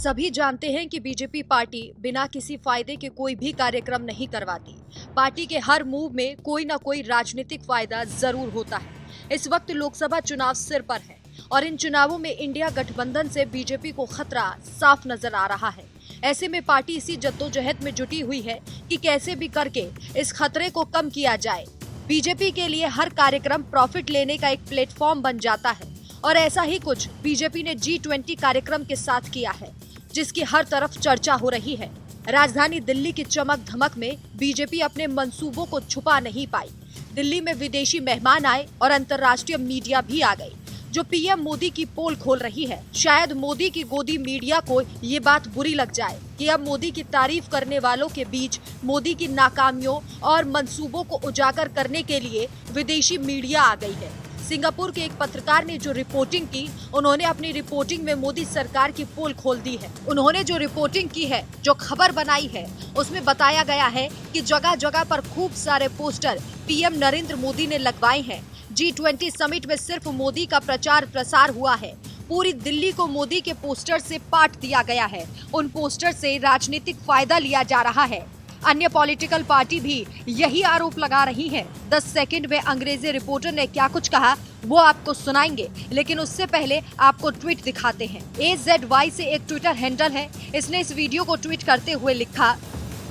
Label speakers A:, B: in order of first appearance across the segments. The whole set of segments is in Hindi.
A: सभी जानते हैं कि बीजेपी पार्टी बिना किसी फायदे के कोई भी कार्यक्रम नहीं करवाती। पार्टी के हर मूव में कोई ना कोई राजनीतिक फायदा जरूर होता है। इस वक्त लोकसभा चुनाव सिर पर है और इन चुनावों में इंडिया गठबंधन से बीजेपी को खतरा साफ नजर आ रहा है। ऐसे में पार्टी इसी जद्दोजहद में जुटी हुई है कि कैसे भी करके इस खतरे को कम किया जाए। बीजेपी के लिए हर कार्यक्रम प्रॉफिट लेने का एक प्लेटफॉर्म बन जाता है और ऐसा ही कुछ बीजेपी ने G20 कार्यक्रम के साथ किया है, जिसकी हर तरफ चर्चा हो रही है। राजधानी दिल्ली की चमक धमक में बीजेपी अपने मंसूबों को छुपा नहीं पाई। दिल्ली में विदेशी मेहमान आए और अंतर्राष्ट्रीय मीडिया भी आ गई, जो पीएम मोदी की पोल खोल रही है। शायद मोदी की गोदी मीडिया को ये बात बुरी लग जाए कि अब मोदी की तारीफ करने वालों के बीच मोदी की नाकामियों और मंसूबों को उजागर करने के लिए विदेशी मीडिया आ गई है। सिंगापुर के एक पत्रकार ने जो रिपोर्टिंग की, उन्होंने अपनी रिपोर्टिंग में मोदी सरकार की पोल खोल दी है। उन्होंने जो रिपोर्टिंग की है, जो खबर बनाई है, उसमें बताया गया है कि जगह जगह पर खूब सारे पोस्टर पीएम नरेंद्र मोदी ने लगवाए हैं। G20 समिट में सिर्फ मोदी का प्रचार प्रसार हुआ है। पूरी दिल्ली को मोदी के पोस्टर से पाट दिया गया है। उन पोस्टर से राजनीतिक फायदा लिया जा रहा है। अन्य पॉलिटिकल पार्टी भी यही आरोप लगा रही है। 10 सेकंड में अंग्रेजी रिपोर्टर ने क्या कुछ कहा वो आपको सुनाएंगे, लेकिन उससे पहले आपको ट्वीट दिखाते हैं। AZY से एक ट्विटर हैंडल है, इसने इस वीडियो को ट्वीट करते हुए लिखा,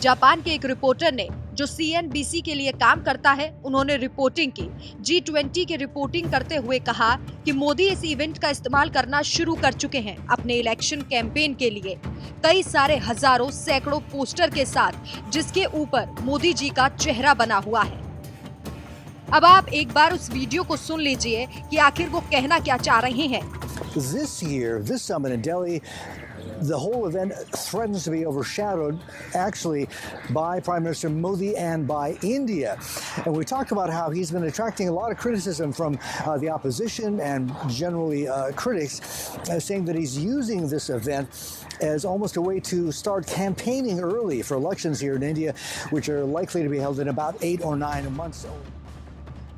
A: जापान के एक रिपोर्टर ने जो CNBC के लिए काम करता है, उन्होंने रिपोर्टिंग की। G20 की रिपोर्टिंग करते हुए कहा कि मोदी इस इवेंट का इस्तेमाल करना शुरू कर चुके हैं अपने इलेक्शन कैंपेन के लिए। कई सारे हजारों सैकड़ों पोस्टर के साथ, जिसके ऊपर मोदी जी का चेहरा बना हुआ है। अब आप एक बार उस वीडियो को सुन लीजिए कि आखिर वो कहना क्या चाह रहे हैं।
B: This year, this summit in Delhi, the whole event threatens to be overshadowed actually by Prime Minister Modi and by India. And we talked about how he's been attracting a lot of criticism from the opposition and generally critics, saying that he's using this event as almost a way to start campaigning early for elections here in India, which are likely to be held in about 8 or 9 months.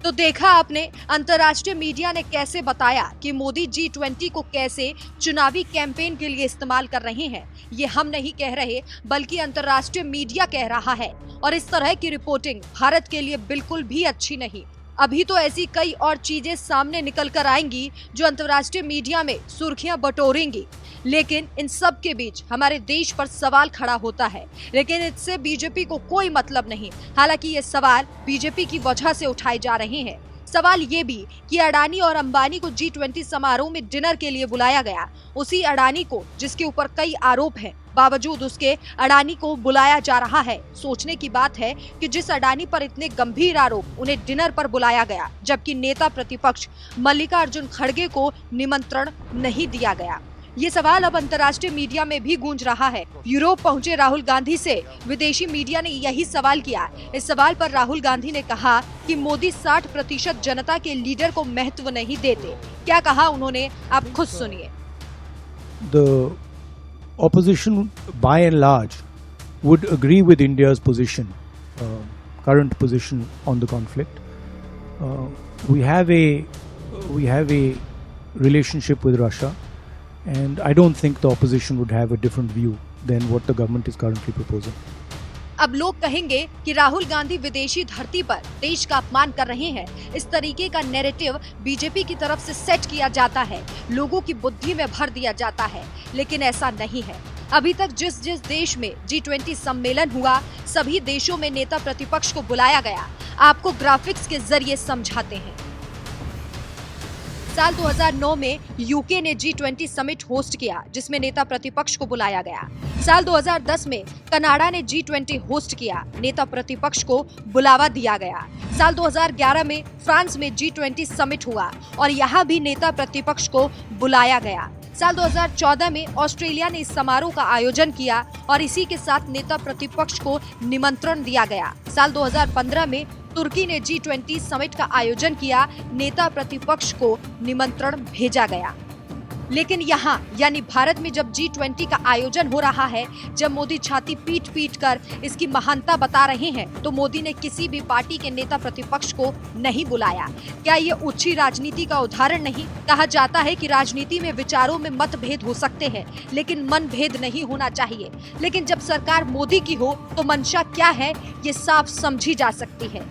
A: तो देखा आपने, अंतर्राष्ट्रीय मीडिया ने कैसे बताया कि मोदी G20 को कैसे चुनावी कैंपेन के लिए इस्तेमाल कर रहे हैं। ये हम नहीं कह रहे, बल्कि अंतर्राष्ट्रीय मीडिया कह रहा है। और इस तरह की रिपोर्टिंग भारत के लिए बिल्कुल भी अच्छी नहीं। अभी तो ऐसी कई और चीजें सामने निकल कर आएंगी जो अंतर्राष्ट्रीय मीडिया में सुर्खियां बटोरेंगी, लेकिन इन सब के बीच हमारे देश पर सवाल खड़ा होता है। लेकिन इससे बीजेपी को कोई मतलब नहीं। हालांकि ये सवाल बीजेपी की वजह से उठाए जा रहे हैं। सवाल ये भी कि अडानी और अंबानी को G20 समारोह में डिनर के लिए बुलाया गया। उसी अडानी को, जिसके ऊपर कई आरोप हैं, बावजूद उसके अडानी को बुलाया जा रहा है। सोचने की बात है कि जिस अडानी पर इतने गंभीर आरोप, उन्हें डिनर पर बुलाया गया, जबकि नेता प्रतिपक्ष मल्लिकार्जुन खड़गे को निमंत्रण नहीं दिया गया। ये सवाल अब अंतर्राष्ट्रीय मीडिया में भी गूंज रहा है। यूरोप पहुंचे राहुल गांधी से विदेशी मीडिया ने यही सवाल किया। इस सवाल पर राहुल गांधी ने कहा कि मोदी 60% जनता के लीडर को महत्व नहीं देते। क्या कहा उन्होंने, आप खुद सुनिए।
C: The opposition by and large would agree with India's position, current position on the conflict. We have a relationship with Russia. And I don't think the opposition would have a different view than what the government is currently proposing.
A: अब लोग कहेंगे कि राहुल गांधी विदेशी धरती पर देश का अपमान कर रहे हैं। इस तरीके का नैरेटिव बीजेपी की तरफ से सेट किया जाता है, लोगों की बुद्धि में भर दिया जाता है, लेकिन ऐसा नहीं है। अभी तक जिस देश में G20 सम्मेलन हुआ, सभी देशों में नेता प्रतिपक्ष को बुलाया गया। आपको ग्राफिक्स के जरिए समझाते हैं। साल 2009 में यूके ने G20 समिट होस्ट किया, जिसमें नेता प्रतिपक्ष को बुलाया गया। साल 2010 में कनाडा ने G20 होस्ट किया, नेता प्रतिपक्ष को बुलावा दिया गया। साल 2011 में फ्रांस में G20 समिट हुआ और यहाँ भी नेता प्रतिपक्ष को बुलाया गया। साल 2014 में ऑस्ट्रेलिया ने इस समारोह का आयोजन किया और इसी के साथ नेता प्रतिपक्ष को निमंत्रण दिया गया। साल 2015 में तुर्की ने G20 समिट का आयोजन किया, नेता प्रतिपक्ष को निमंत्रण भेजा गया। लेकिन यहाँ यानी भारत में जब G20 का आयोजन हो रहा है, जब मोदी छाती पीट पीट कर इसकी महानता बता रहे हैं, तो मोदी ने किसी भी पार्टी के नेता प्रतिपक्ष को नहीं बुलाया। क्या ये उच्ची राजनीति का उदाहरण नहीं? कहा जाता है कि राजनीति में विचारों में मतभेद हो सकते हैं, लेकिन मनभेद नहीं होना चाहिए। लेकिन जब सरकार मोदी की हो तो मंशा क्या है, ये साफ समझी जा सकती है।